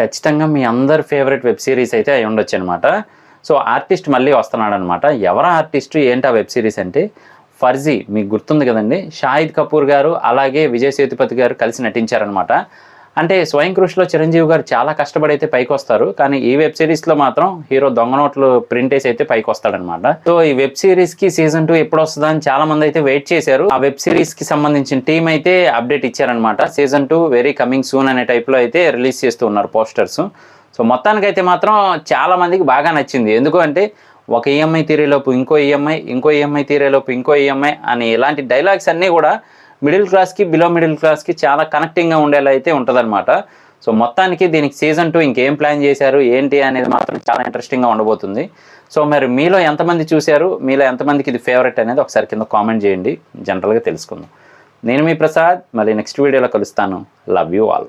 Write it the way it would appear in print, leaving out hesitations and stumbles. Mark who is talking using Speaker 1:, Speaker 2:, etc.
Speaker 1: ఖచ్చితంగా మీ అందరి favourite web series అయితే అయి ఉండొచ్చు అనమాట. సో ఆర్టిస్ట్ మళ్ళీ వస్తున్నాడు అనమాట. ఎవరా ఆర్టిస్ట్ ఏంటి ఆ వెబ్ సిరీస్ అంటే ఫర్జీ. మీకు గుర్తుంది కదండి, షాహిద్ కపూర్ గారు అలాగే విజయ్ సేతుపతి గారు కలిసి నటించారనమాట. అంటే స్వయం కృషిలో చిరంజీవి గారు చాలా కష్టపడి అయితే పైకి వస్తారు, కానీ ఈ వెబ్ సిరీస్లో మాత్రం హీరో దొంగ నోట్లు ప్రింట్ వేసి అయితే పైకి వస్తాడనమాట. సో ఈ వెబ్ సిరీస్కి సీజన్ 2 ఎప్పుడు వస్తుందా అని చాలా మంది అయితే వెయిట్ చేశారు. ఆ వెబ్ సిరీస్కి సంబంధించిన టీం అయితే అప్డేట్ ఇచ్చారనమాట. సీజన్ 2 వెరీ కమింగ్ సూన్ అనే టైప్లో అయితే రిలీజ్ చేస్తూ ఉన్నారు పోస్టర్స్. సో మొత్తానికైతే మాత్రం చాలా మందికి బాగా నచ్చింది. ఎందుకు అంటే ఒక ఈఎంఐ తీరేలోపు ఇంకో ఈఎంఐ తీరేలోపు ఇంకో ఈఎంఐ అని ఇలాంటి డైలాగ్స్ అన్నీ కూడా మిడిల్ క్లాస్కి బిలో మిడిల్ క్లాస్కి చాలా కనెక్టింగ్గా ఉండేలా అయితే ఉంటుందన్నమాట. సో మొత్తానికి దీనికి సీజన్ 2 ఇంకేం ప్లాన్ చేశారు ఏంటి అనేది మాత్రం చాలా ఇంట్రెస్టింగ్గా ఉండబోతుంది. సో మరి మీలో ఎంతమంది చూశారు, మీలో ఎంతమందికి ఇది ఫేవరెట్ అనేది ఒకసారి కింద కామెంట్ చేయండి, జనరల్గా తెలుసుకుందాం. నేను మీ ప్రసాద్, మళ్ళీ నెక్స్ట్ వీడియోలో కలుస్తాను. Love you all.